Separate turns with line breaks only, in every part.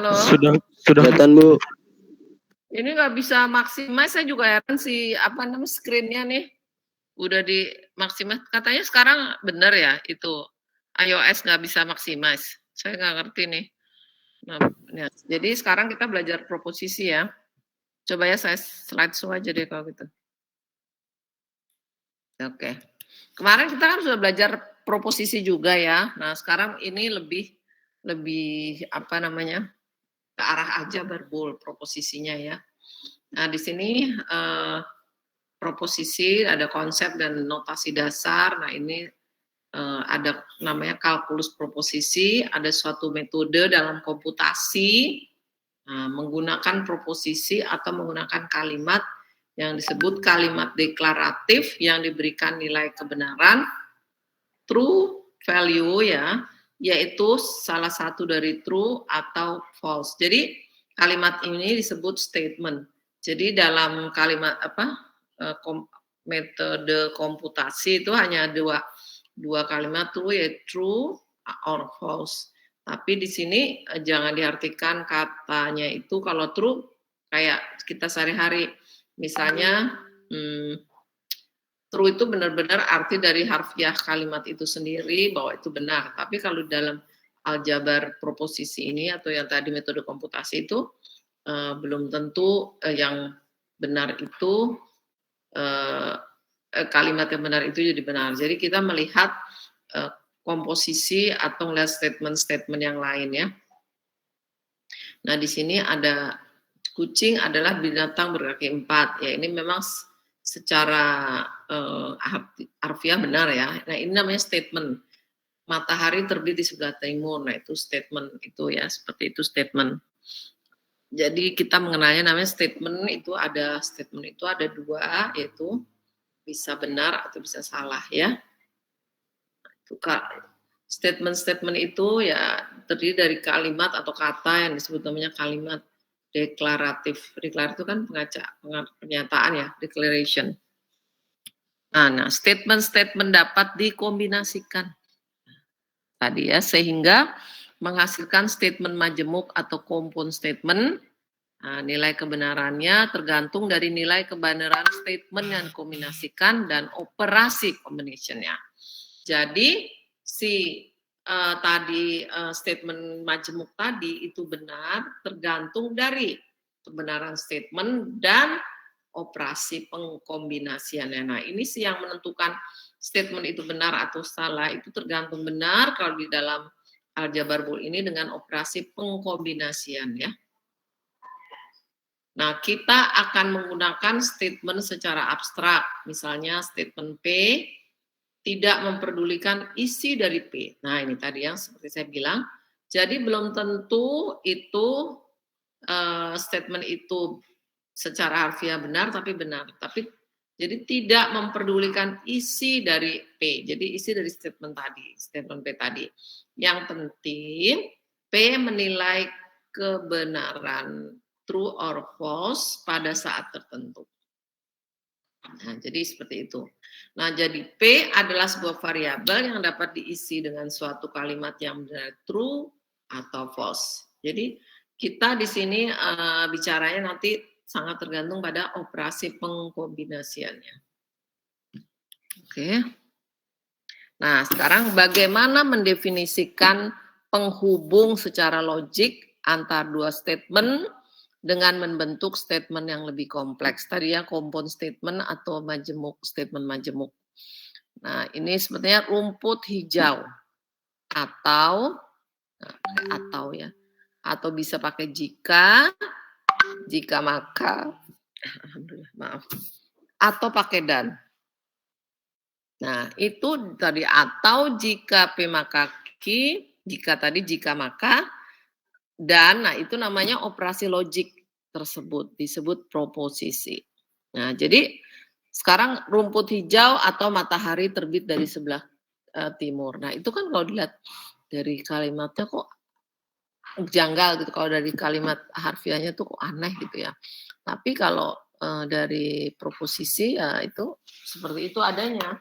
Halo.
Sudah
kelihatan Bu.
Ini nggak bisa maksimal, saya juga heran si apa namanya screen-nya nih. Udah di maksimal, katanya sekarang benar ya itu iOS nggak bisa maximize. Saya nggak ngerti nih. Nah, ya. Jadi sekarang kita belajar proposisi ya. Coba ya saya slideshow aja deh kalau gitu. Oke. Kemarin kita kan sudah belajar proposisi juga ya. Nah sekarang ini lebih apa namanya ke arah aljabar proposisinya ya. Nah di sini proposisi ada konsep dan notasi dasar. Nah ini ada namanya kalkulus proposisi, ada suatu metode dalam komputasi menggunakan proposisi atau menggunakan kalimat yang disebut kalimat deklaratif yang diberikan nilai kebenaran, true value ya, yaitu salah satu dari true atau false. Jadi kalimat ini disebut statement. Jadi dalam kalimat metode komputasi itu hanya dua kalimat true, yaitu true or false. Tapi di sini jangan diartikan katanya itu kalau true kayak kita sehari-hari, misalnya true itu benar-benar arti dari harfiah kalimat itu sendiri bahwa itu benar. Tapi kalau dalam aljabar proposisi ini atau yang tadi metode komputasi itu belum tentu yang benar itu kalimat yang benar itu jadi benar. Jadi kita melihat komposisi atau melihat statement-statement yang lain ya. Nah di sini ada kucing adalah binatang berkaki 4 ya, ini memang secara harfiah benar ya. Nah ini namanya statement. Matahari terbit di sebelah timur. Nah itu statement itu ya, seperti itu statement. Jadi kita mengenalnya namanya statement itu ada dua, yaitu bisa benar atau bisa salah ya. Statement-statement itu ya terdiri dari kalimat atau kata yang disebut namanya kalimat deklaratif. Deklaratif itu kan pernyataan ya, declaration. Nah, statement-statement dapat dikombinasikan tadi ya, sehingga menghasilkan statement majemuk atau compound statement. Nah, nilai kebenarannya tergantung dari nilai kebenaran statement yang dikombinasikan dan operasi combination-nya. Jadi statement majemuk tadi itu benar tergantung dari kebenaran statement dan operasi pengkombinasiannya. Nah, ini sih yang menentukan statement itu benar atau salah, itu tergantung benar kalau di dalam aljabar bool ini dengan operasi pengkombinasian ya. Nah, kita akan menggunakan statement secara abstrak. Misalnya statement P tidak memperdulikan isi dari P. Nah, ini tadi yang seperti saya bilang. Jadi belum tentu itu statement itu secara harfiah benar, tapi benar. Jadi tidak memperdulikan isi dari P. Jadi isi dari statement P tadi. Yang penting P menilai kebenaran true or false pada saat tertentu. Nah, jadi seperti itu. Nah, jadi P adalah sebuah variabel yang dapat diisi dengan suatu kalimat yang benar true atau false. Jadi kita di sini bicaranya nanti sangat tergantung pada operasi pengkombinasiannya. Oke. Nah, sekarang bagaimana mendefinisikan penghubung secara logik antar dua statement dengan membentuk statement yang lebih kompleks. Tadi ya compound statement atau statement majemuk. Nah, ini sepertinya rumput hijau atau ya. Atau bisa pakai jika maka, alhamdulillah, maaf. Atau pakai dan. Nah, itu tadi atau jika P maka Q, jika maka dan, nah itu namanya operasi logik tersebut, disebut proposisi. Nah, jadi sekarang rumput hijau atau matahari terbit dari sebelah timur. Nah, itu kan kalau dilihat dari kalimatnya kok janggal gitu. Kalau dari kalimat harfiahnya tuh kok aneh gitu ya. Tapi kalau dari proposisi ya itu seperti itu adanya.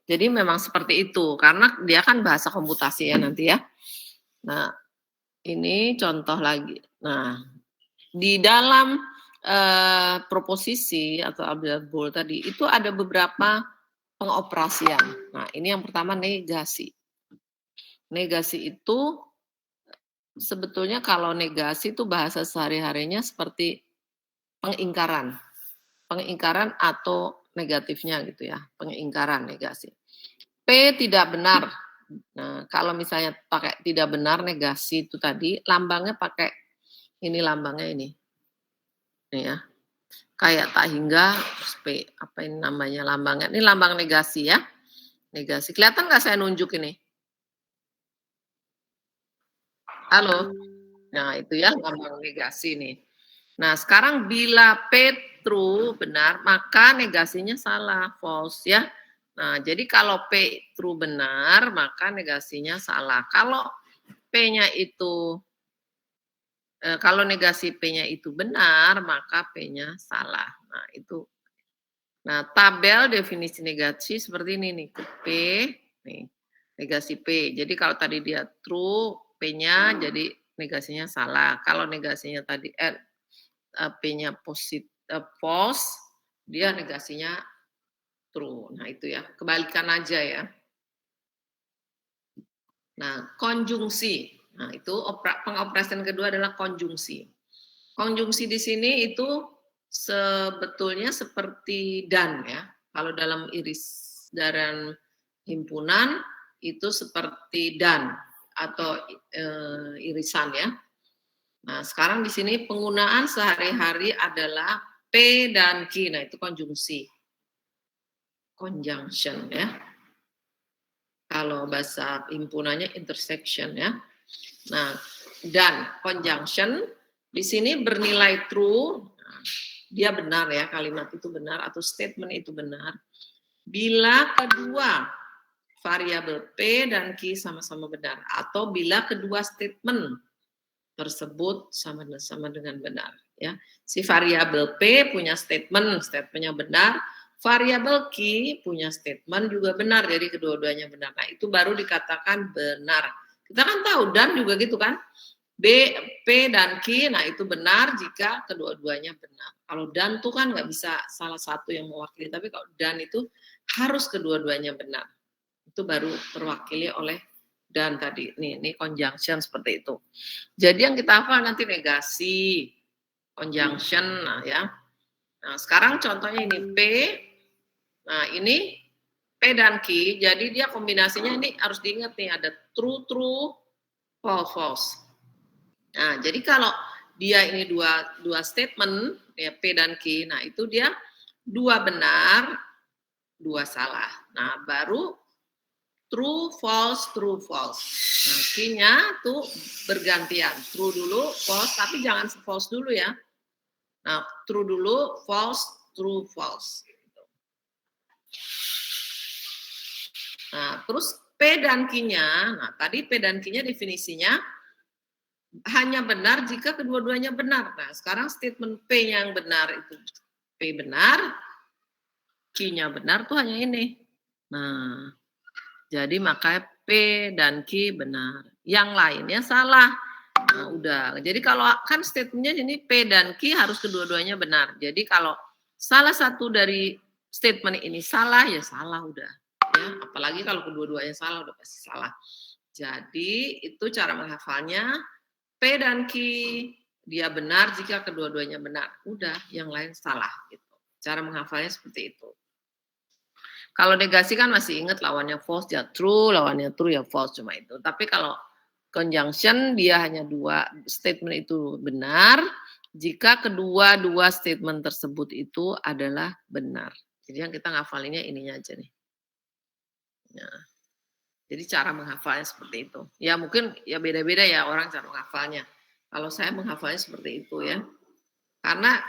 Jadi memang seperti itu, karena dia kan bahasa komputasi ya nanti ya. Nah, Ini contoh lagi. Nah, di dalam proposisi atau observable tadi itu ada beberapa pengoperasian. Nah, ini yang pertama negasi. Negasi itu sebetulnya kalau negasi itu bahasa sehari-harinya seperti pengingkaran. Pengingkaran atau negatifnya gitu ya, pengingkaran negasi. P tidak benar. Nah, kalau misalnya pakai tidak benar negasi itu tadi, lambangnya pakai ini lambangnya ini. Nih ya. Kayak tak hingga terus P, apa ini namanya lambangnya? Ini lambang negasi ya. Negasi. Kelihatan nggak saya nunjuk ini? Halo. Nah, itu ya lambang negasi nih. Nah, sekarang bila P true benar, maka negasinya salah, false ya. Nah, jadi kalau P true benar, maka negasinya salah. Kalau P-nya itu kalau negasi P-nya itu benar, maka P-nya salah. Nah, itu. Nah, tabel definisi negasi seperti ini nih. P, nih, negasi P. Jadi kalau tadi dia true, P-nya jadi negasinya salah. Kalau negasinya tadi P-nya false, dia negasinya true. Nah, itu ya. Kebalikan aja ya. Nah, konjungsi. Nah, itu pengoperasian kedua adalah konjungsi. Konjungsi di sini itu sebetulnya seperti dan ya. Kalau dalam dalam himpunan itu seperti dan atau irisan ya. Nah, sekarang di sini penggunaan sehari-hari adalah P dan Q. Nah, itu konjungsi. Conjunction ya. Kalau bahasa himpunannya intersection ya. Nah, dan conjunction di sini bernilai true, dia benar ya, kalimat itu benar atau statement itu benar. Bila kedua variabel P dan Q sama-sama benar atau bila kedua statement tersebut sama dengan benar ya. Si variabel P punya statementnya benar, variabel Q punya statement juga benar, jadi kedua-duanya benar. Nah, itu baru dikatakan benar. Kita kan tahu dan juga gitu kan. P dan Q, nah itu benar jika kedua-duanya benar. Kalau dan tuh kan nggak bisa salah satu yang mewakili, tapi kalau dan itu harus kedua-duanya benar. Itu baru terwakili oleh dan tadi. Ini conjunction seperti itu. Jadi yang kita hafal nanti negasi, conjunction, nah ya. Nah, sekarang contohnya ini P. Nah, ini P dan Q, jadi dia kombinasinya ini harus diingat nih, ada true, false, false. Nah, jadi kalau dia ini dua statement, ya P dan Q, nah itu dia dua benar, dua salah. Nah, baru true, false, true, false. Nah, Q-nya tuh bergantian. True dulu, false, tapi jangan false dulu ya. Nah, true dulu, false, true, false. Nah, terus P dan Q-nya, nah tadi P dan Q-nya definisinya hanya benar jika kedua-duanya benar. Nah, sekarang statement P yang benar itu P benar, Q-nya benar tuh hanya ini. Nah, jadi maka P dan Q benar. Yang lainnya salah. Nah, udah. Jadi kalau kan statementnya ini P dan Q harus kedua-duanya benar. Jadi kalau salah satu dari statement ini salah, ya salah udah. Ya, apalagi kalau kedua-duanya salah, udah pasti salah. Jadi itu cara menghafalnya. P dan Q dia benar jika kedua-duanya benar. Udah, yang lain salah gitu. Cara menghafalnya seperti itu. Kalau negasi kan masih ingat lawannya false ya true, lawannya true ya false, cuma itu. Tapi kalau conjunction dia hanya dua statement itu benar jika kedua-dua statement tersebut itu adalah benar. Jadi yang kita ngafalinnya ininya aja nih. Nah, jadi cara menghafalnya seperti itu. Ya mungkin ya beda-beda ya orang cara menghafalnya. Kalau saya menghafalnya seperti itu ya. Karena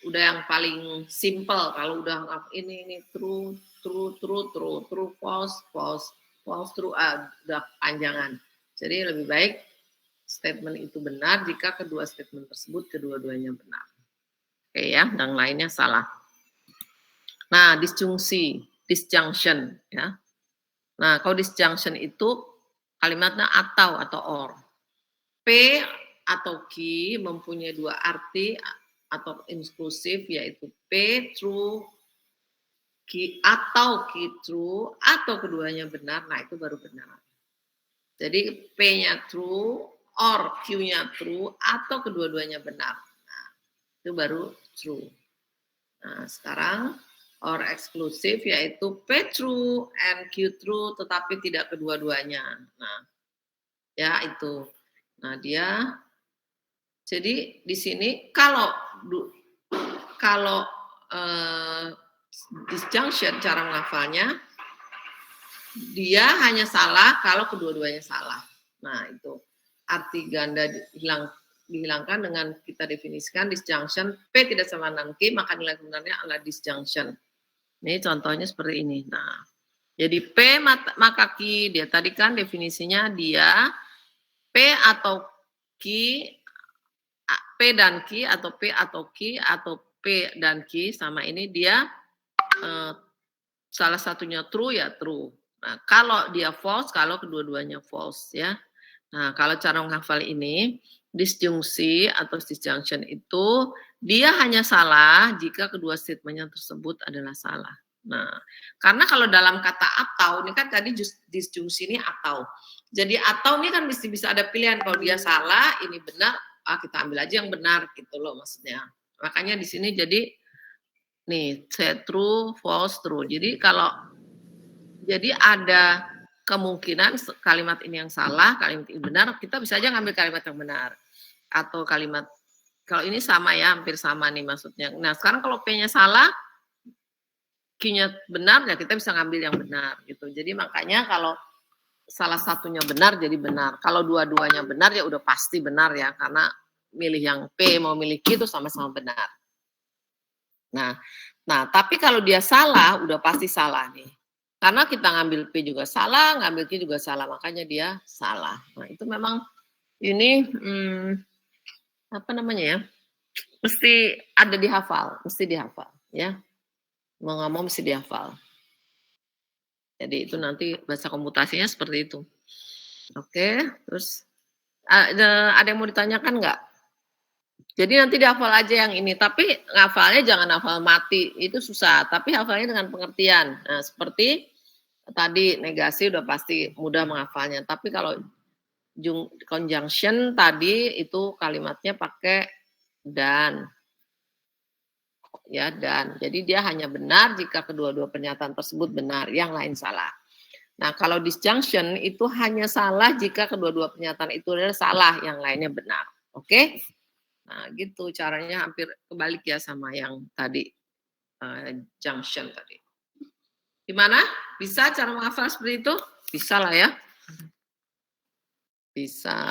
udah yang paling simple. Kalau udah ini true, false, true, udah panjangan. Jadi lebih baik statement itu benar jika kedua statement tersebut kedua-duanya benar. Oke ya, dan lainnya salah. Nah, disjunction ya. Nah, kalau disjunction itu kalimatnya atau or. P P atau key mempunyai dua arti atau inklusif, yaitu P true key atau key true atau keduanya benar, nah itu baru benar. Jadi P-nya true or Q-nya true atau kedua-duanya benar. Nah, itu baru true. Nah, sekarang or eksklusif yaitu P true and Q true tetapi tidak kedua-duanya. Nah, ya itu. Nah, dia jadi di sini kalau disjunction cara menghafalnya dia hanya salah kalau kedua-duanya salah. Nah, itu arti ganda dihilangkan dengan kita definisikan disjunction P tidak sama dengan Q, maka nilai sebenarnya adalah disjunction. Ini contohnya seperti ini. Nah, jadi P maka Q, dia tadi kan definisinya dia P atau Q, P dan Q atau P atau Q atau P dan Q sama ini dia salah satunya true ya true. Nah, kalau dia false, kalau kedua-duanya false ya. Nah, kalau cara menghafal ini, disjungsi atau disjunction itu dia hanya salah jika kedua statementnya tersebut adalah salah. Nah, karena kalau dalam kata atau, ini kan tadi disjungsi ini atau. Jadi atau ini kan bisa ada pilihan, kalau dia salah, ini benar, kita ambil aja yang benar gitu loh maksudnya. Makanya di sini jadi nih, set true, false, true. Jadi jadi ada kemungkinan kalimat ini yang salah, kalimat ini benar, kita bisa aja ngambil kalimat yang benar. Atau kalimat, kalau ini sama ya, hampir sama nih maksudnya. Nah, sekarang kalau P-nya salah, Q-nya benar, ya kita bisa ngambil yang benar gitu. Jadi makanya kalau salah satunya benar, jadi benar. Kalau dua-duanya benar, ya udah pasti benar ya, karena milih yang P, mau milih Q itu sama-sama benar. Nah, tapi kalau dia salah, udah pasti salah nih. Karena kita ngambil P juga salah, ngambil Q juga salah, makanya dia salah. Nah, itu memang ini apa namanya ya? Mesti ada dihafal, ya. Mau nggak mau mesti dihafal. Jadi itu nanti bahasa komputasinya seperti itu. Oke, terus ada yang mau ditanyakan nggak? Jadi nanti dihafal aja yang ini, tapi ngafalnya jangan hafal mati, itu susah, tapi hafalnya dengan pengertian. Nah, seperti tadi negasi udah pasti mudah menghafalnya, tapi kalau conjunction tadi itu kalimatnya pakai dan. Ya, dan. Jadi dia hanya benar jika kedua-dua pernyataan tersebut benar, yang lain salah. Nah, kalau disjunction itu hanya salah jika kedua-dua pernyataan itu adalah salah, yang lainnya benar. Oke? Nah, gitu caranya hampir kebalik ya sama yang tadi junction tadi. Gimana? Bisa cara menghafal seperti itu? Bisa lah ya. Bisa.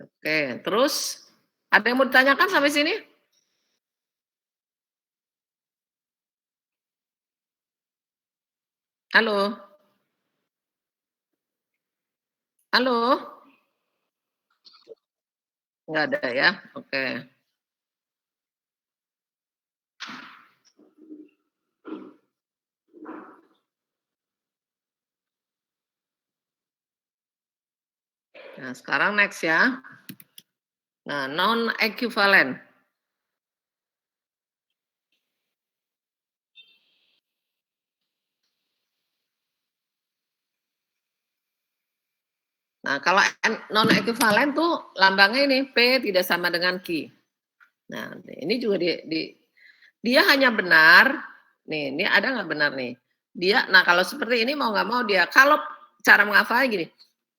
Oke, terus ada yang mau ditanyakan sampai sini? Halo? Halo? Enggak ada ya? Oke. Nah, sekarang next ya. Nah, non-equivalent. Nah, kalau non-equivalent tuh lambangnya ini P tidak sama dengan Q. Nah, ini juga dia hanya benar. Nih, ini ada nggak benar nih? Nah kalau seperti ini mau nggak mau dia, kalau cara menghafalnya gini,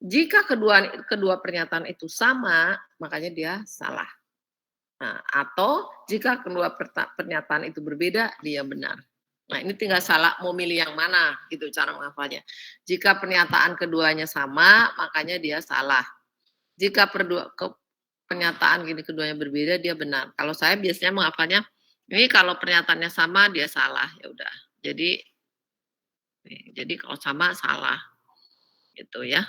jika kedua pernyataan itu sama, makanya dia salah. Nah, atau jika kedua pernyataan itu berbeda, dia benar. Nah, ini tinggal salah mau milih yang mana gitu cara menghafalnya. Jika pernyataan keduanya sama, makanya dia salah. Jika pernyataan keduanya berbeda, dia benar. Kalau saya biasanya menghafalnya, ini kalau pernyataannya sama, dia salah. Ya udah. Jadi kalau sama, salah. Gitu ya.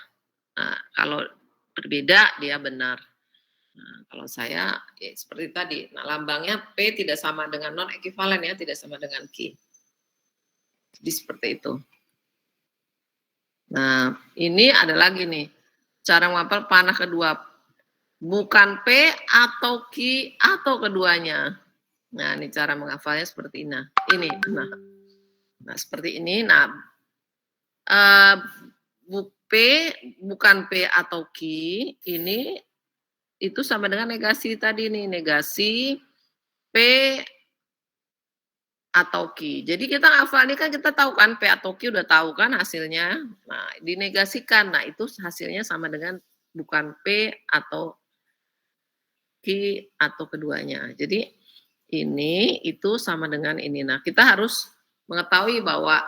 Nah, kalau berbeda, dia benar. Nah, kalau saya ya seperti tadi, nah lambangnya P tidak sama dengan non ekivalen ya, tidak sama dengan Q. Jadi seperti itu. Nah, ini ada lagi nih. Cara menghafal panah kedua. Bukan P atau Q atau keduanya. Nah, ini cara menghafalnya seperti ini. Nah, seperti ini. Nah, P bukan P atau Q, ini itu sama dengan negasi tadi nih, negasi P atau Q. Jadi kita hafal ini kan kita tahu kan P atau Q udah tahu kan hasilnya. Nah, dinegasikan. Nah, itu hasilnya sama dengan bukan P atau Q atau keduanya. Jadi ini itu sama dengan ini. Nah, kita harus mengetahui bahwa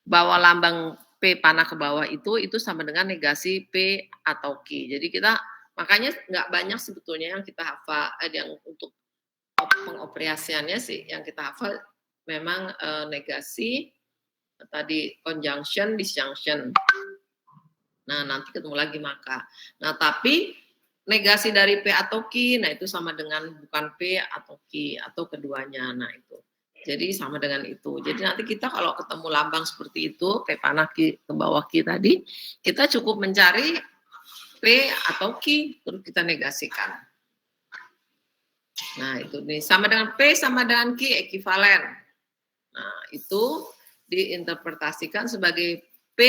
bahwa lambang P panah ke bawah itu sama dengan negasi P atau Q. Jadi kita makanya nggak banyak sebetulnya yang kita hafal, yang untuk pengoperasiannya sih yang kita hafal memang negasi tadi conjunction, disjunction. Nah, nanti ketemu lagi maka. Nah, tapi negasi dari P atau Q, nah itu sama dengan bukan P atau Q atau keduanya. Nah, itu. Jadi sama dengan itu. Jadi nanti kita kalau ketemu lambang seperti itu, P panah Q ke bawah Q tadi, kita cukup mencari P atau Q, terus kita negasikan. Nah, itu nih sama dengan P sama dengan Q ekuivalen. Nah, itu diinterpretasikan sebagai P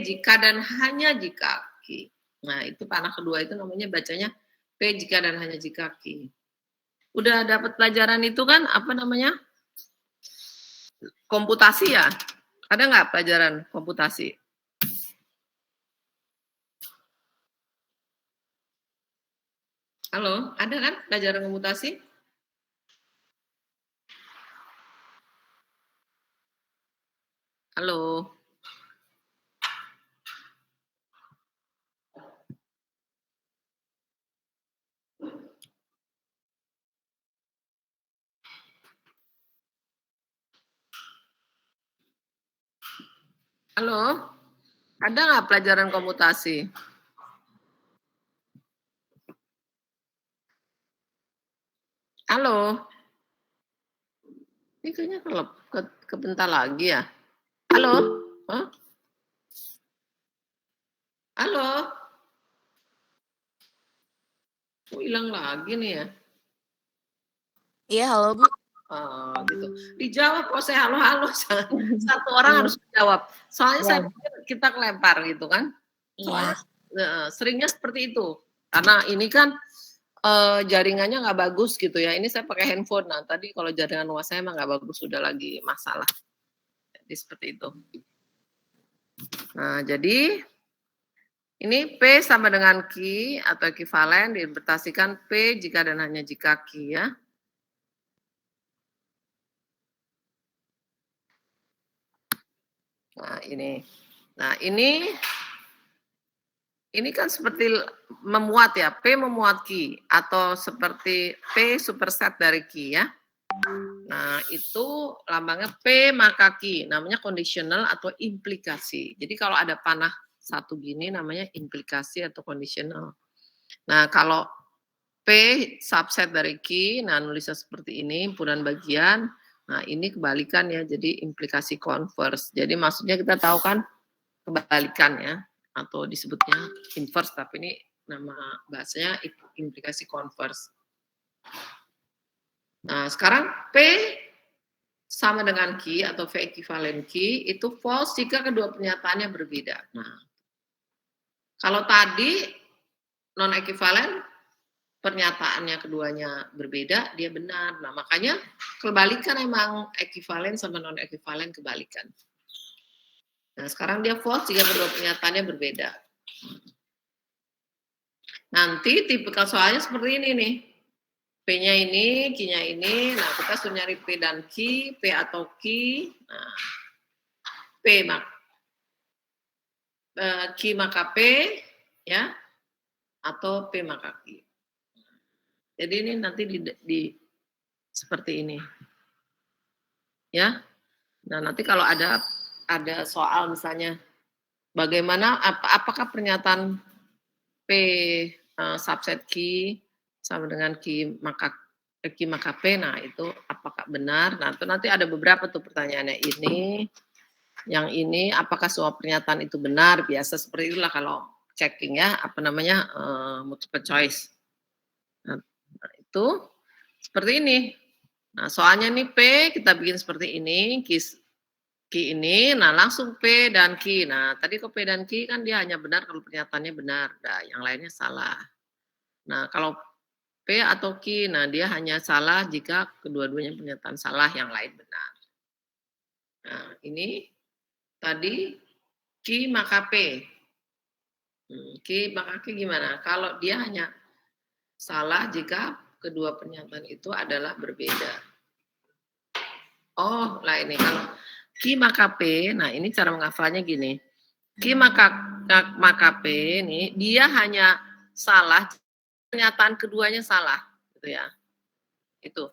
jika dan hanya jika Q. Nah, itu panah kedua itu namanya bacanya P jika dan hanya jika Q. Udah dapat pelajaran itu kan apa namanya? Komputasi ya? Ada nggak pelajaran komputasi? Halo, ada kan pelajaran komputasi? Halo. Halo, ada nggak pelajaran komputasi? Halo, ini kayaknya kebentar lagi ya. Halo, huh? Halo, hilang lagi nih ya.
Iya, halo Bu.
Oh, gitu. Dijawab kok saya halo-halo. Satu orang harus menjawab. Soalnya saya pikir kita kelempar gitu kan. Soalnya seringnya seperti itu. Karena ini kan jaringannya nggak bagus gitu ya. Ini saya pakai handphone. Nah, tadi kalau jaringan luas saya emang nggak bagus, sudah lagi masalah. Jadi seperti itu. Nah, jadi ini P sama dengan Q atau ekuivalen diinterpretasikan P jika dan hanya jika Q ya. Nah, ini kan seperti memuat ya, P memuat Q atau seperti P superset dari Q ya. Nah, itu lambangnya P maka Q, namanya conditional atau implikasi. Jadi kalau ada panah satu gini namanya implikasi atau conditional. Nah, kalau P subset dari Q, nah nulisnya seperti ini, himpunan bagian. Nah, ini kebalikan ya, jadi implikasi converse. Jadi maksudnya kita tahu kan kebalikan ya, atau disebutnya inverse, tapi ini nama bahasanya implikasi converse. Nah, sekarang P sama dengan Q atau V ekuivalen Q itu false jika kedua pernyataannya berbeda. Nah, kalau tadi non ekuivalen pernyataannya keduanya berbeda, dia benar. Nah, makanya kebalikan emang ekuivalen sama non ekuivalen kebalikan. Nah, sekarang dia false jika kedua pernyataannya berbeda. Nanti tipikal soalnya seperti ini nih. P-nya ini, Q-nya ini. Nah, kita suruh nyari P dan Q, P atau Q. Nah, P Q maka P, ya, atau P maka Q. Jadi ini nanti di seperti ini, ya. Nah, nanti kalau ada soal misalnya, bagaimana apakah pernyataan P subset Q sama dengan Q maka P, nah itu apakah benar? Nah, itu nanti ada beberapa tuh pertanyaannya ini, yang ini apakah semua pernyataan itu benar? Biasa seperti itulah kalau checking ya, apa namanya, multiple choice. Nah, itu seperti ini. Nah, soalnya nih P kita bikin seperti ini, Q ini, nah langsung P dan Q. Nah, tadi kok P dan Q kan dia hanya benar kalau pernyataannya benar, nah yang lainnya salah. Nah, kalau P atau Q, nah dia hanya salah jika kedua-duanya pernyataan salah, yang lain benar. Nah, ini tadi Q maka P. Q maka Q gimana? Kalau dia hanya salah jika kedua pernyataan itu adalah berbeda. Oh, lah ini kalau Q maka P, nah ini cara menghafalnya gini. Q maka P ini dia hanya salah pernyataan keduanya salah, gitu ya. Itu.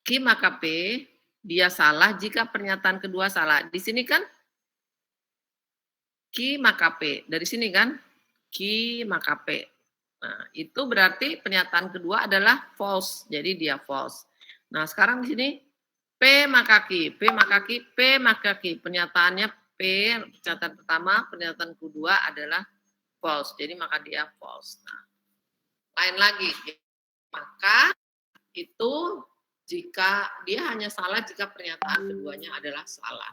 Q maka P dia salah jika pernyataan kedua salah. Di sini kan Q maka P. Dari sini kan Q maka P. Nah, itu berarti pernyataan kedua adalah false. Jadi dia false. Nah, sekarang di sini P maka Q, P maka Q, P maka Q. Pernyataannya P, pernyataan pertama, pernyataan kedua adalah false. Jadi maka dia false. Nah, lain lagi. Maka itu jika dia hanya salah jika pernyataan keduanya adalah salah.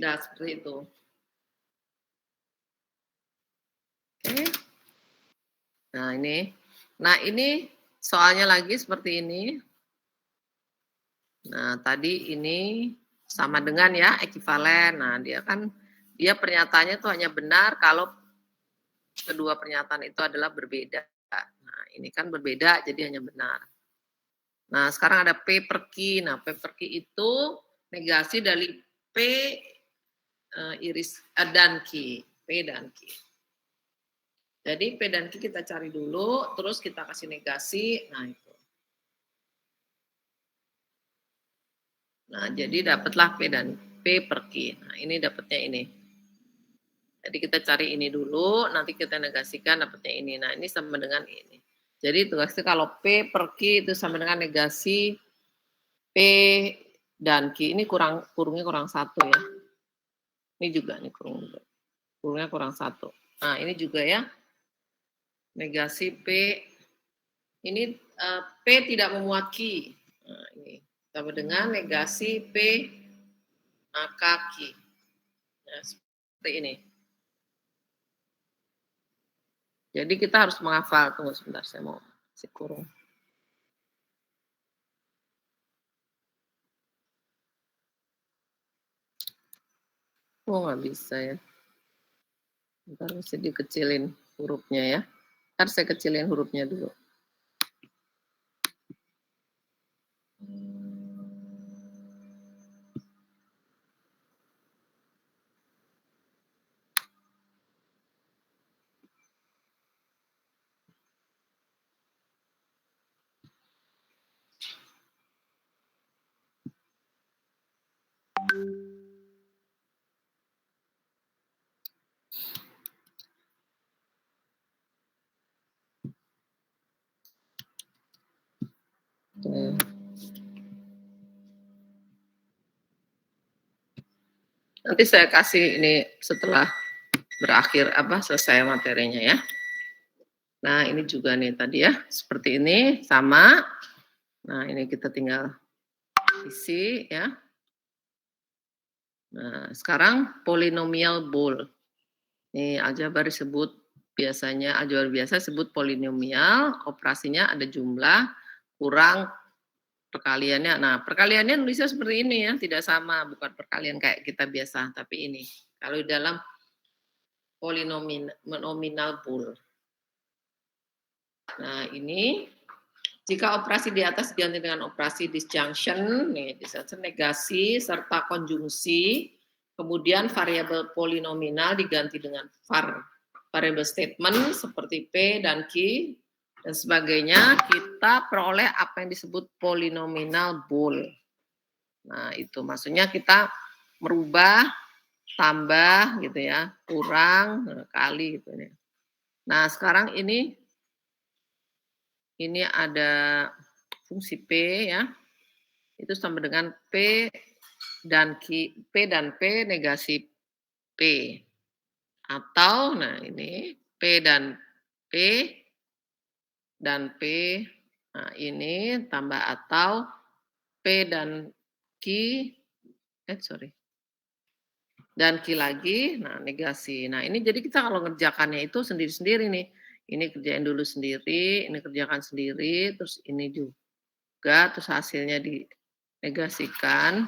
Nah, seperti itu. Oke. Nah, ini soalnya lagi seperti ini. Nah, tadi ini sama dengan ya ekivalen. Nah, dia pernyataannya itu hanya benar kalau kedua pernyataan itu adalah berbeda. Nah, ini kan berbeda jadi hanya benar. Nah, sekarang ada P per Q. Nah, P per Q itu negasi dari P dan Q. P dan Q. Jadi P dan Q kita cari dulu, terus kita kasih negasi. Nah, itu. Nah, jadi dapatlah P dan P per Q. Nah, ini dapatnya ini. Jadi kita cari ini dulu, nanti kita negasikan dapatnya ini. Nah, ini sama dengan ini. Jadi tugasnya kalau P per Q itu sama dengan negasi P dan Q. Ini kurungnya kurang 1 ya. Ini juga nih kurungnya kurang 1. Nah, ini juga ya. Negasi P. Ini P tidak memuat Q. Nah, ini sama dengan negasi P maka Q. Nah, seperti ini. Jadi kita harus menghafal. Tunggu sebentar, saya mau kasih kurung. Oh, nggak bisa ya. Ntar mesti dikecilin hurufnya ya. Ntar saya kecilin hurufnya dulu. Nanti saya kasih ini setelah selesai materinya ya. Nah, ini juga nih tadi ya, seperti ini sama. Nah, ini kita tinggal isi ya. Nah, sekarang polinomial bool. Ini aljabar disebut biasanya aljabar biasa disebut polinomial, operasinya ada jumlah kurang perkaliannya. Nah, perkaliannya nulisnya seperti ini ya, tidak sama, bukan perkalian kayak kita biasa, tapi ini. Kalau di dalam polinomial bool. Nah, ini jika operasi di atas diganti dengan operasi disjunction, nih, disjunction negasi serta konjungsi, kemudian variabel polinominal diganti dengan variable statement seperti P dan Q dan sebagainya, kita peroleh apa yang disebut polinomial bool. Nah, itu maksudnya kita merubah, tambah gitu ya, kurang, kali gitu ya. Nah, sekarang ini ada fungsi P ya. Itu sama dengan P dan P negasi P. Atau, nah ini P dan P dan P, nah ini tambah atau P dan Q, sorry, dan Q lagi, nah negasi. Nah ini jadi kita kalau ngerjakannya itu sendiri-sendiri nih. Ini kerjain dulu sendiri, ini kerjakan sendiri, terus ini juga, terus hasilnya dinegasikan.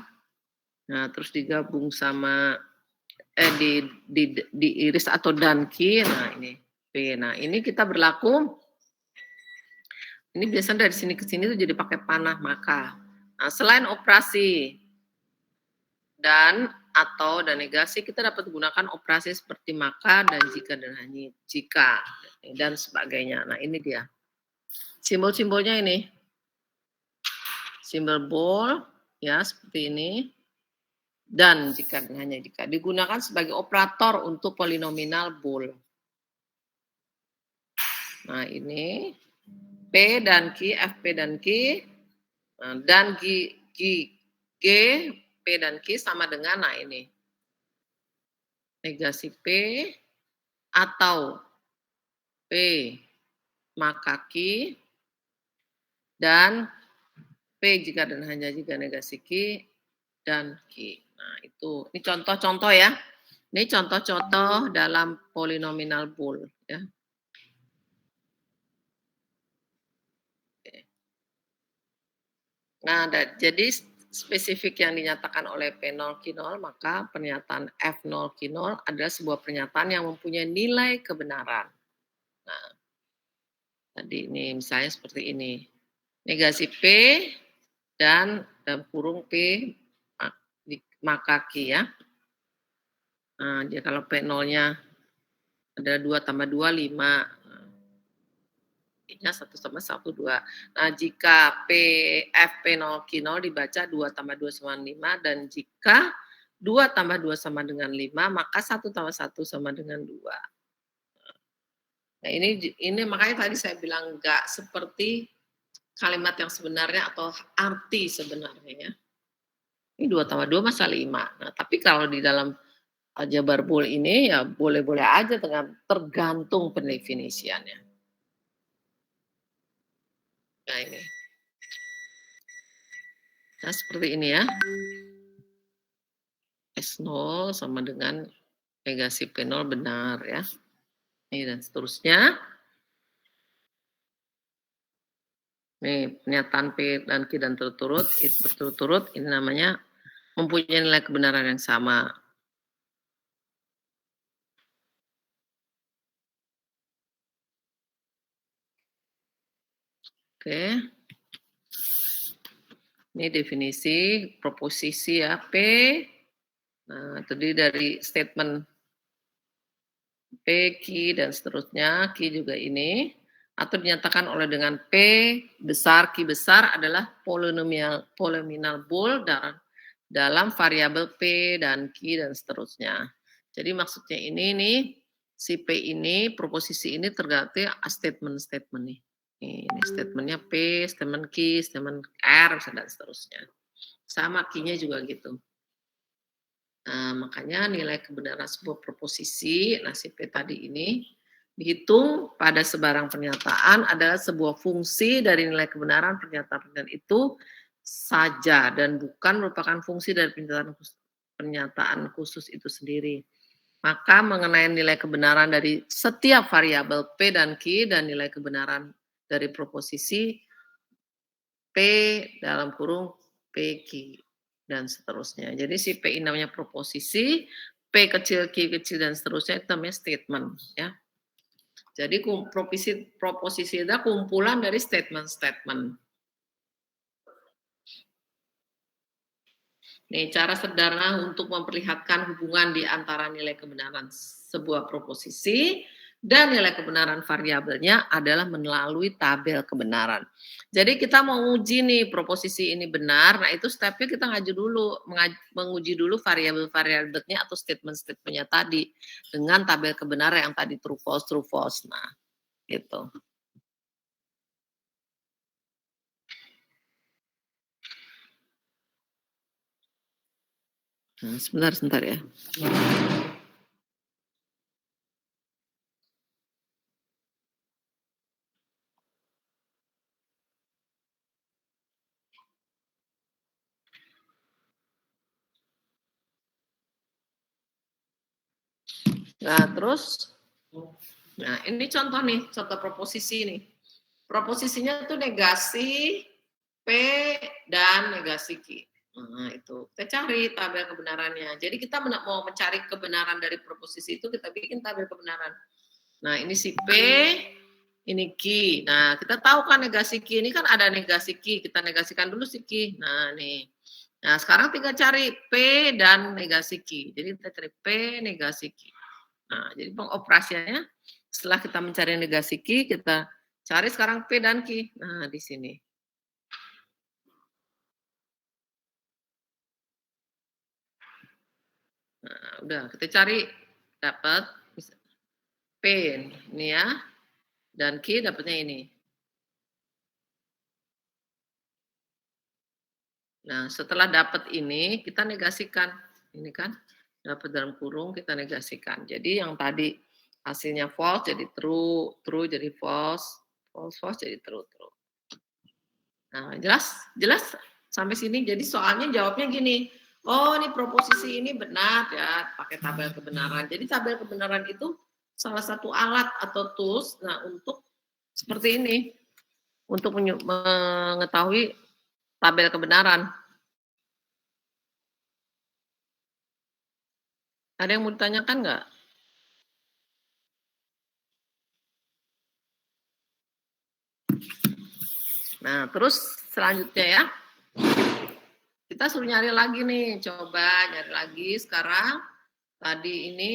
Nah terus digabung sama diiris atau dan Q, nah ini P. Nah ini kita berlaku, ini biasanya dari sini ke sini tuh jadi pakai panah maka. Nah selain operasi dan atau dan negasi, kita dapat gunakan operasi seperti maka dan jika dan hanya jika dan sebagainya. Nah ini dia simbol-simbolnya, ini simbol bool ya seperti ini, dan jika dan hanya jika digunakan sebagai operator untuk polinomial bool. Nah ini P dan Q, FP dan Q, dan G, P dan Q sama dengan, nah ini negasi P atau P maka Q, dan P jika dan hanya jika negasi Q dan Q. Nah itu, ini contoh-contoh ya. Ini contoh-contoh dalam polinomial bool ya. Nah, jadi spesifik yang dinyatakan oleh P0 Q0, maka pernyataan F0 Q0 adalah sebuah pernyataan yang mempunyai nilai kebenaran. Nah, tadi ini misalnya seperti ini. Negasi P dan dalam kurung P maka Q ya. Nah, dia kalau P0-nya adalah 2 tambah 2, 5. Nya 1 tambah 1, 2. Nah, jika FP0 Q0 dibaca 2 tambah 2 sama 5, dan jika 2 tambah 2 sama dengan 5, maka 1 tambah 1 sama dengan 2. Nah, ini makanya tadi saya bilang enggak seperti kalimat yang sebenarnya atau arti sebenarnya ya. Ini 2 tambah 2 masa 5. Nah, tapi kalau di dalam aljabar bool ini ya boleh-boleh aja tergantung pendefinisiannya. Nah, ini. Nah, seperti ini ya. S0 sama dengan negasi P0 benar ya. Ini dan seterusnya. Nih, pernyataan P dan Q dan berturut-turut, ini namanya mempunyai nilai kebenaran yang sama. Oke. Ini definisi proposisi ya, P. Nah, terdiri dari statement P, Q, dan seterusnya. Q juga ini. Atau dinyatakan oleh dengan P besar, Q besar adalah polinomial bool dalam variabel P dan Q dan seterusnya. Jadi maksudnya ini nih, si P ini, proposisi ini tergantung statement-statement nih. Ini statementnya P, statement Q, statement R, dan seterusnya. Sama Q-nya juga gitu. Nah, makanya nilai kebenaran sebuah proposisi, nah si P tadi ini, dihitung pada sebarang pernyataan adalah sebuah fungsi dari nilai kebenaran pernyataan itu saja dan bukan merupakan fungsi dari pernyataan khusus itu sendiri. Maka mengenai nilai kebenaran dari setiap variabel P dan Q dan nilai kebenaran dari proposisi P dalam kurung PQ dan seterusnya. Jadi si P ini namanya proposisi, P kecil, Q kecil dan seterusnya itu namanya statement ya. Jadi proposisi itu kumpulan dari statement-statement. Nih, cara sederhana untuk memperlihatkan hubungan di antara nilai kebenaran sebuah proposisi dan nilai kebenaran variabelnya adalah melalui tabel kebenaran. Jadi kita mau uji nih proposisi ini benar, nah itu stepnya kita menguji dulu variabel-variabelnya atau statement-statementnya tadi dengan tabel kebenaran yang tadi true false. Nah, gitu. Nah, sebentar ya. Nah, terus, nah ini contoh nih, contoh proposisi nih. Proposisinya itu negasi P dan negasi Q. Nah, itu. Kita cari tabel kebenarannya. Jadi kita mau mencari kebenaran dari proposisi itu, kita bikin tabel kebenaran. Nah, ini si P, ini Q. Nah, kita tahu kan negasi Q ini kan ada negasi Q. Kita negasikan dulu si Q. Nah, nih. Nah, sekarang tinggal cari P dan negasi Q. Jadi kita cari P negasi Q. Nah, jadi pengoperasiannya setelah kita mencari negasi Q, kita cari sekarang P dan Q. Nah, di sini. Nah, udah kita cari dapat P ini ya, dan Q dapatnya ini. Nah, setelah dapat ini kita negasikan. Ini kan dapat dalam kurung kita negasikan. Jadi yang tadi hasilnya false jadi true, true jadi false, false false jadi true, true. Nah, jelas sampai sini. Jadi soalnya jawabnya gini. Oh, ini proposisi ini benar ya, pakai tabel kebenaran. Jadi tabel kebenaran itu salah satu alat atau tools nah untuk seperti ini untuk mengetahui tabel kebenaran. Ada yang mau ditanyakan nggak? Nah, terus selanjutnya ya, kita suruh nyari lagi nih, coba nyari lagi sekarang. Tadi ini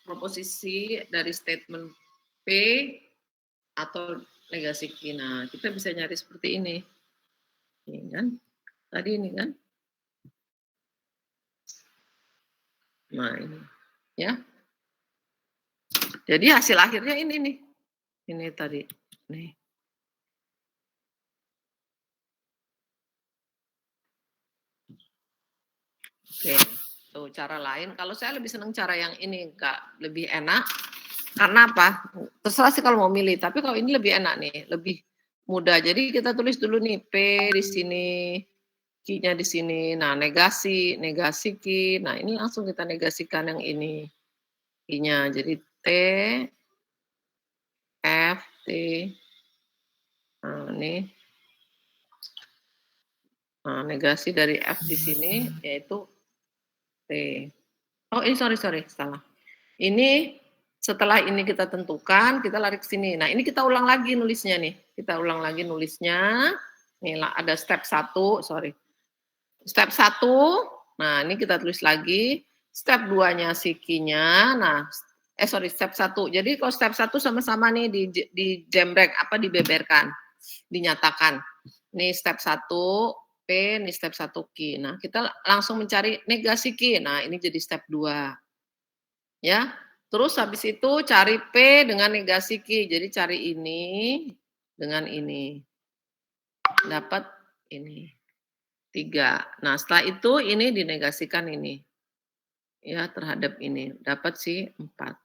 proposisi dari statement P atau negasi Q. Nah, kita bisa nyari seperti ini. Ini kan, tadi ini kan. Nah, ini ya. Jadi hasil akhirnya ini nih. Ini tadi. Nih. Oke, tuh cara lain. Kalau saya lebih senang cara yang ini, Kak, lebih enak. Karena apa? Terserah sih kalau mau milih, tapi kalau ini lebih enak nih, lebih mudah. Jadi kita tulis dulu nih P di sini, Q-nya di sini. Nah, negasi Q. Nah, ini langsung kita negasikan yang ini. Q-nya. Jadi T, F, T. Nah, ini. Nah, negasi dari F di sini yaitu T. Oh, ini sorry, salah. Ini setelah ini kita tentukan, kita lari ke sini. Nah, ini kita ulang lagi nulisnya nih. Kita ulang lagi nulisnya. Nih ada step 1, sorry. Step 1, nah ini kita tulis lagi. Step 2-nya si Q-nya. Nah, step 1. Jadi kalau step 1 sama-sama nih di jembrek, apa dibeberkan, dinyatakan. Nih step 1 P, nih step 1 Q. Nah, kita langsung mencari negasi Q. Nah, ini jadi step 2. Ya. Terus habis itu cari P dengan negasi Q. Jadi cari ini dengan ini. Dapat ini. 3. Nah, setelah itu ini dinegasikan ini. Ya, terhadap ini. Dapat sih 4.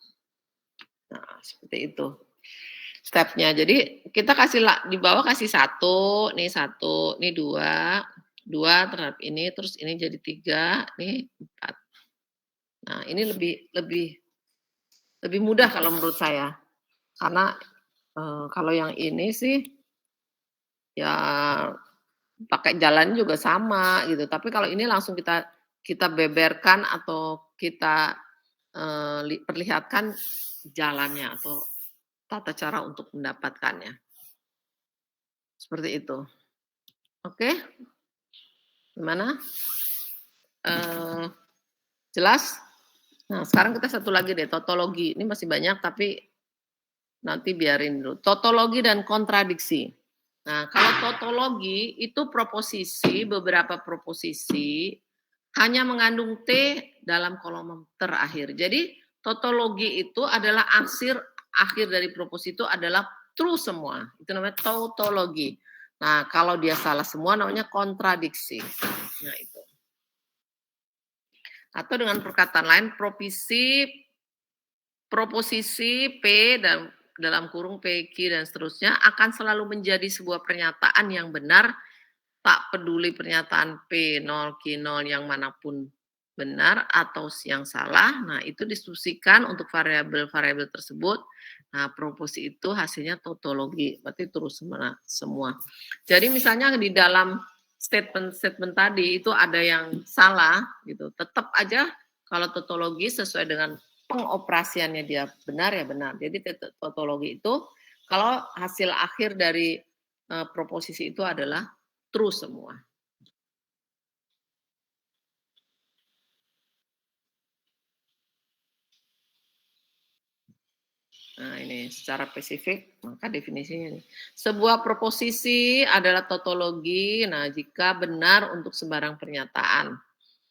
Nah, seperti itu. Stepnya. Jadi kita kasih di bawah kasih 1, nih 1, nih 2, 2 terhadap ini, terus ini jadi 3, nih 4. Nah, ini lebih mudah kalau menurut saya. Karena kalau yang ini sih ya pakai jalan juga sama gitu. Tapi kalau ini langsung kita beberkan atau kita perlihatkan jalannya atau tata cara untuk mendapatkannya. Seperti itu. Oke? Gimana? Jelas? Nah, sekarang kita satu lagi deh, tautologi. Ini masih banyak tapi nanti biarin dulu. Tautologi dan kontradiksi. Nah, kalau tautologi itu proposisi, beberapa proposisi hanya mengandung T dalam kolom terakhir. Jadi tautologi itu adalah akhir dari proposisi itu adalah true semua. Itu namanya tautologi. Nah, kalau dia salah semua namanya kontradiksi. Nah, itu. Atau dengan perkataan lain proposisi P dan dalam kurung PQ dan seterusnya akan selalu menjadi sebuah pernyataan yang benar, tak peduli pernyataan P0, Q0 yang manapun benar atau yang salah. Nah, itu diskusikan untuk variabel-variabel tersebut. Nah, proporsi itu hasilnya tautologi, berarti terus semua. Jadi misalnya di dalam statement tadi itu ada yang salah gitu. Tetap aja kalau tautologi sesuai dengan pengoperasiannya dia benar ya benar. Jadi tautologi itu kalau hasil akhir dari proposisi itu adalah true semua. Nah, ini secara spesifik, maka definisinya nih. Sebuah proposisi adalah tautologi, nah jika benar untuk sembarang pernyataan.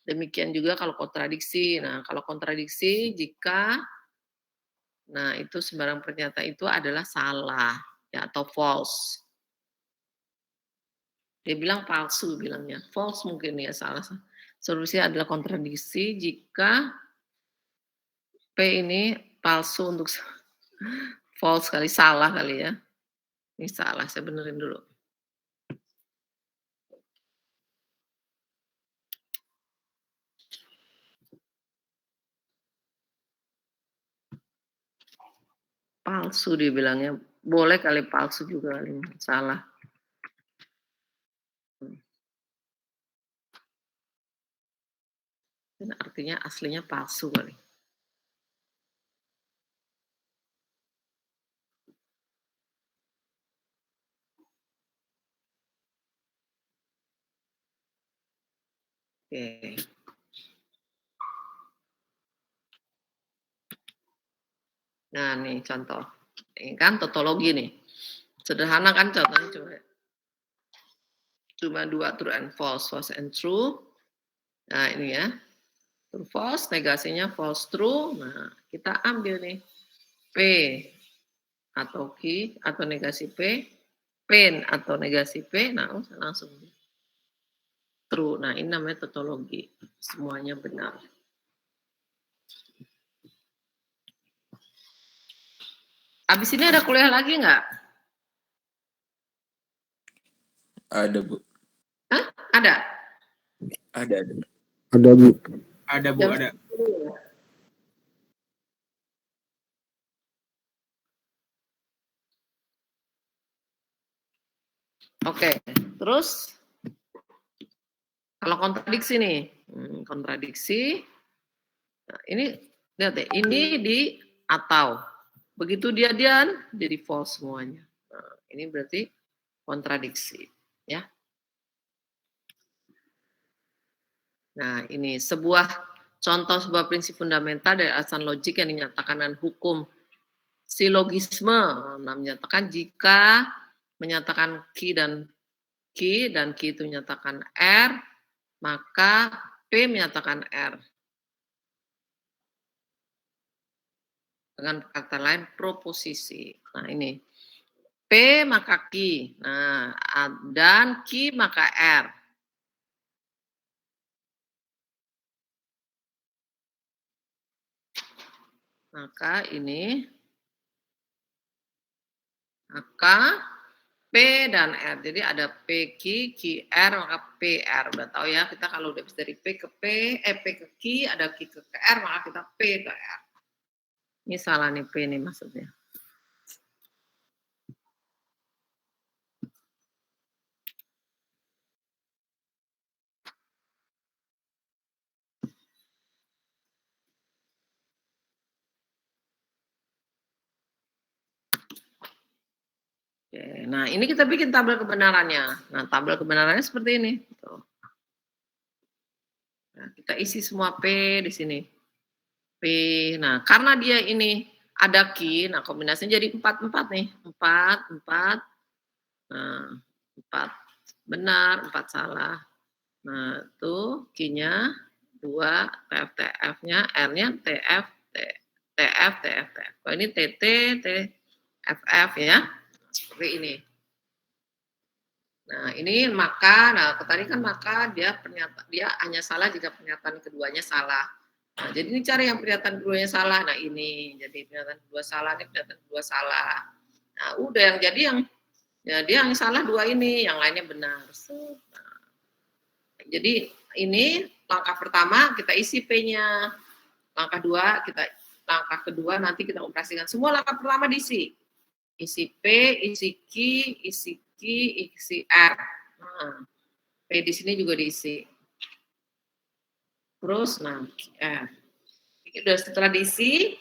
Demikian juga kalau kontradiksi. Nah, kalau kontradiksi jika nah itu sembarang pernyataan itu adalah salah ya atau false. Dia bilang palsu bilangnya. False mungkin ya salah. Solusinya adalah kontradiksi jika P ini palsu untuk false kali, salah kali ya. Ini salah, saya benerin dulu. Palsu dia bilangnya. Boleh kali palsu juga kali, salah. Dan artinya aslinya palsu kali. Oke. Nah, nih contoh. Ini kan tautologi nih. Sederhana kan contohnya coba. Cuma 2 true and false, false and true. Nah, ini ya. True false, negasinya false true. Nah, kita ambil nih P atau Q atau negasi P, pen atau negasi P. Nah, langsung true. Nah, ini namanya tautologi. Semuanya benar. Abis ini ada kuliah lagi nggak?
Ada, Bu.
Hah? Ada?
Ada.
Ada, Bu.
Ada, Bu, ada.
Oke, terus kalau kontradiksi nih, kontradiksi, nah ini lihat deh, ini di atau, begitu dia jadi false semuanya. Nah, ini berarti kontradiksi, ya. Nah, ini contoh sebuah prinsip fundamental dari alasan logik yang dinyatakan dengan hukum silogisme. Nah, menyatakan jika menyatakan Q dan Q itu menyatakan R, maka P menyatakan R. Dengan kata lain proposisi. Nah, ini P maka Q. Nah, dan Q maka R. Maka ini maka P dan R. Jadi ada PQ, QR, maka PR. Udah tahu ya, kita kalau udah bisa dari P ke P ke Q, ada Q ke R, maka kita P ke R. Ini salah nih P nih maksudnya. Oke, nah ini kita bikin tabel kebenarannya. Nah, tabel kebenarannya seperti ini. Nah, kita isi semua P di sini. P. Nah, karena dia ini ada Q, nah kombinasinya jadi 4 nih. 4. Nah, 4 benar, 4 salah. Nah, itu Q-nya 2, TF-TF-nya, R-nya TF, TF. Kalau ini TT, TFF ya. Seperti ini. Nah, ini maka, tadi kan maka dia hanya salah jika pernyataan keduanya salah. Nah, jadi ini cari yang pernyataan keduanya salah. Nah, ini jadi pernyataan kedua salah, ini pernyataan kedua salah. Nah, udah yang salah 2 ini, yang lainnya benar. Nah, jadi ini langkah pertama kita isi P-nya. Langkah kedua nanti kita operasikan. Semua langkah pertama diisi. Isi P, isi Q, isi Q, isi R. Nah, P di sini juga diisi. Terus, nah, setelah diisi,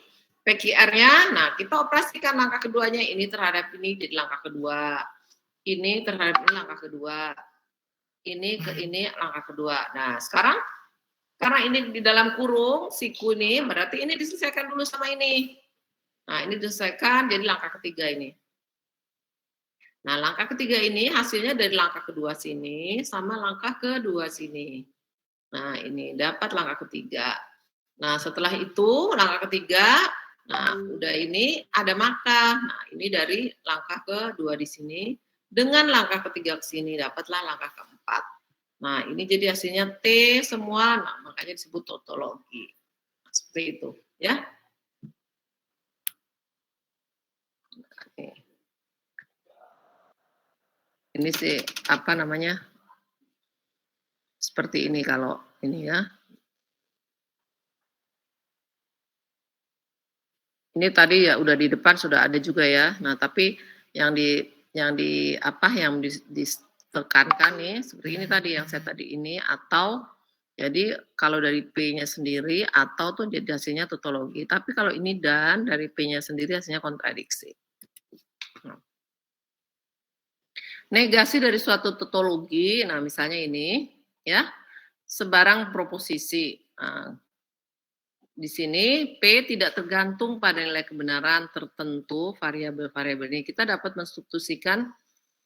PQR-nya, nah kita operasikan langkah keduanya, ini terhadap ini jadi langkah kedua, ini terhadap ini langkah kedua, ini ke ini langkah kedua. Nah sekarang, karena ini di dalam kurung, siku ini, berarti ini diselesaikan dulu sama ini. Nah ini diselesaikan, jadi langkah ketiga ini. Nah langkah ketiga ini hasilnya dari langkah kedua sini, sama langkah kedua sini. Nah ini dapat langkah ketiga. Nah setelah itu, langkah ketiga, nah, udah ini ada maka. Nah, ini dari langkah kedua di sini dengan langkah ketiga ke sini dapatlah langkah keempat. Nah, ini jadi hasilnya T semua. Nah, makanya disebut tautologi. Nah, seperti itu, ya. Ini sih apa namanya? Seperti ini kalau ini ya. Ini tadi ya udah di depan sudah ada juga ya. Nah, tapi yang ditekankan nih seperti ini tadi yang saya tadi ini, atau jadi kalau dari P-nya sendiri atau tuh jadi hasilnya tautologi. Tapi kalau ini dan dari P-nya sendiri hasilnya kontradiksi. Nah. Negasi dari suatu tautologi, nah misalnya ini ya, sebarang proposisi. Nah, di sini P tidak tergantung pada nilai kebenaran tertentu variabel-variabel ini. Kita dapat menstitusikan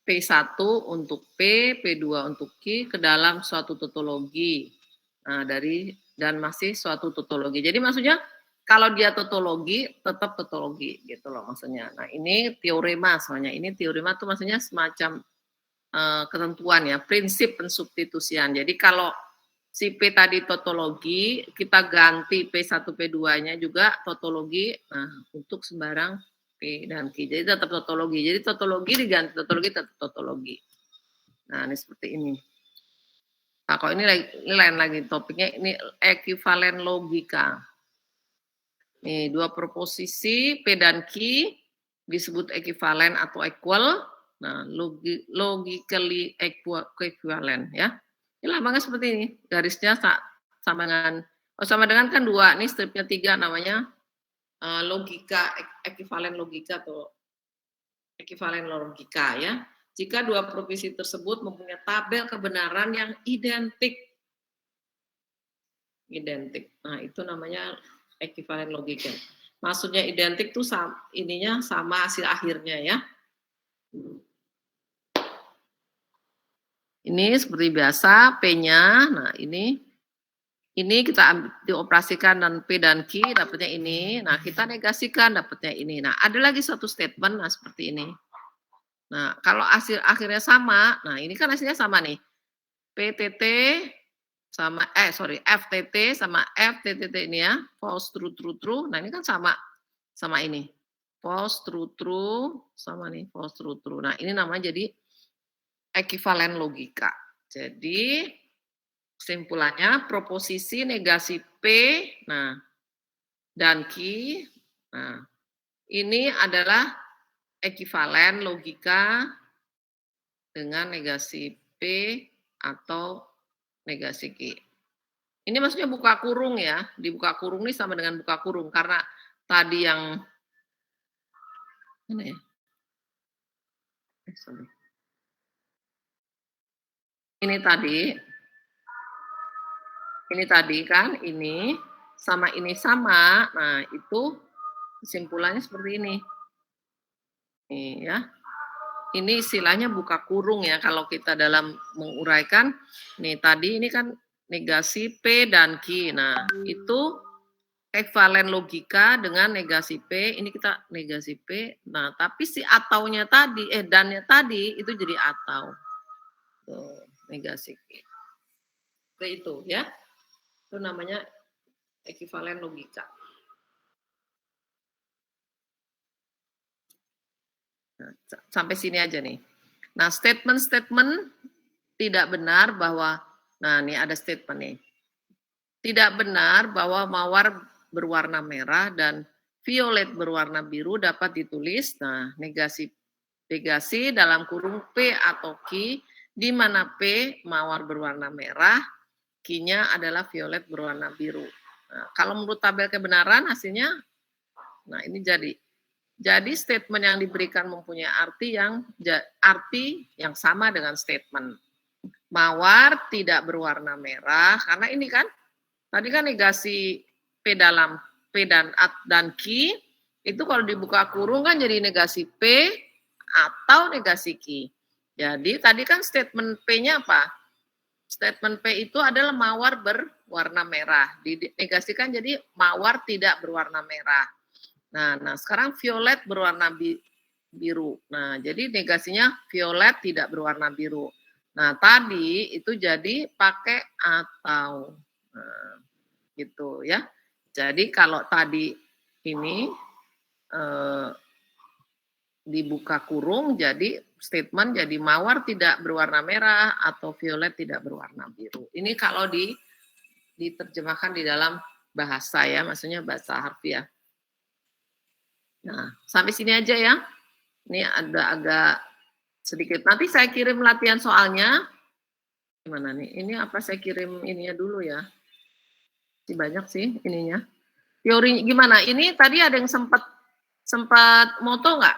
P1 untuk P, P2 untuk Q ke dalam suatu tautologi. Nah, dan masih suatu tautologi. Jadi maksudnya kalau dia tautologi tetap tautologi gitu loh maksudnya. Nah, ini teorema soalnya. Ini teorema tuh maksudnya semacam ketentuan ya, prinsip pensubstitusian. Jadi kalau si P tadi tautologi, kita ganti P1, P2-nya juga tautologi, nah untuk sembarang P dan Q. Jadi tetap tautologi. Jadi tautologi diganti tautologi, tetap tautologi. Nah, ini seperti ini. Nah, kalau ini lain lagi topiknya, ini ekuivalen logika. Nih, dua proposisi P dan Q disebut ekuivalen atau equal. Nah, logically equivalent ya. Ini lambangnya seperti ini, garisnya sama dengan kan dua, ini stripnya 3 namanya logika, ekuivalen logika atau ekuivalen logika ya. Jika dua proposisi tersebut mempunyai tabel kebenaran yang identik. Nah, itu namanya ekuivalen logika. Maksudnya identik tuh ininya sama hasil akhirnya ya. Ini seperti biasa P-nya, nah ini kita dioperasikan dan P dan Q dapatnya ini, nah kita negasikan dapatnya ini. Nah ada lagi satu statement, nah seperti ini. Nah kalau hasil akhirnya sama, nah ini kan hasilnya sama nih, PTT sama FTT sama FTTT ini ya, false true true true. Nah ini kan sama ini, false true true sama nih false true true. Nah ini namanya jadi ekuivalen logika. Jadi kesimpulannya proposisi negasi P, nah dan Q, nah ini adalah ekuivalen logika dengan negasi P atau negasi Q. Ini maksudnya buka kurung ya, dibuka kurung ini sama dengan buka kurung karena tadi yang mana ya? Ini tadi kan, ini sama ini sama, nah itu kesimpulannya seperti ini. Nih ya, ini istilahnya buka kurung ya, kalau kita dalam menguraikan, nih tadi ini kan negasi P dan Q, nah itu ekuivalen logika dengan negasi P, ini kita negasi P, nah tapi si ataunya tadi, dannya tadi, itu jadi atau. Tuh, negasi Q. Itu ya. Itu namanya ekuivalen logika. Nah, sampai sini aja nih. Nah, statement-statement tidak benar bahwa, nah ini ada statement nih. Tidak benar bahwa mawar berwarna merah dan violet berwarna biru dapat ditulis. Nah, negasi dalam kurung P atau Q, di mana P mawar berwarna merah, Q-nya adalah violet berwarna biru. Nah, kalau menurut tabel kebenaran hasilnya, nah ini jadi statement yang diberikan mempunyai arti yang sama dengan statement mawar tidak berwarna merah, karena ini kan tadi kan negasi P dalam P dan Q itu kalau dibuka kurung kan jadi negasi P atau negasi Q. Jadi tadi kan statement P-nya apa? Statement P itu adalah mawar berwarna merah. Dinegasikan jadi mawar tidak berwarna merah. Nah sekarang violet berwarna biru. Nah, jadi negasinya violet tidak berwarna biru. Nah, tadi itu jadi pakai atau. Nah, gitu ya. Jadi kalau tadi ini dibuka kurung, jadi statement jadi mawar tidak berwarna merah atau violet tidak berwarna biru. Ini kalau diterjemahkan di dalam bahasa ya, maksudnya bahasa harfiah. Nah, sampai sini aja ya. Ini ada agak sedikit. Nanti saya kirim latihan soalnya. Gimana nih? Ini apa saya kirim ininya dulu ya? Masih banyak sih ininya. Teori gimana? Ini tadi ada yang sempat moto nggak?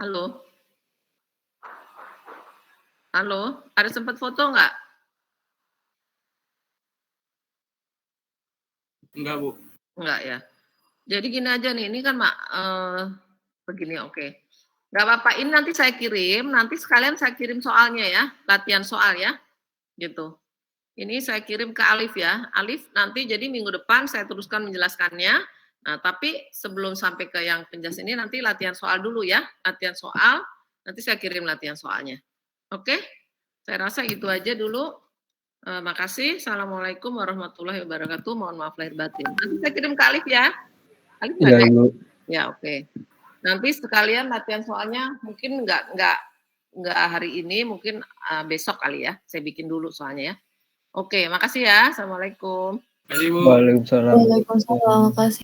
Halo? Halo? Ada sempat foto nggak?
Enggak, Bu.
Enggak ya. Jadi gini aja nih, ini kan begini, oke. Nggak apa-apa, ini nanti saya kirim, nanti sekalian saya kirim soalnya ya, latihan soal ya, gitu. Ini saya kirim ke Alif ya, Alif nanti jadi minggu depan saya teruskan menjelaskannya. Nah, tapi sebelum sampai ke yang penjelasan ini nanti latihan soal dulu ya, latihan soal, nanti saya kirim latihan soalnya. Oke, saya rasa itu aja dulu. Makasih, Assalamualaikum warahmatullahi wabarakatuh, mohon maaf lahir batin. Nanti saya kirim ke Alif ya. Alif
Ya,
ada?
Ibu.
Ya, oke. Nanti sekalian latihan soalnya mungkin nggak hari ini, mungkin besok kali ya. Saya bikin dulu soalnya ya. Oke, makasih ya. Assalamualaikum.
Terima kasih, Bu.
Waalaikumsalam.
Waalaikumsalam. Makasih.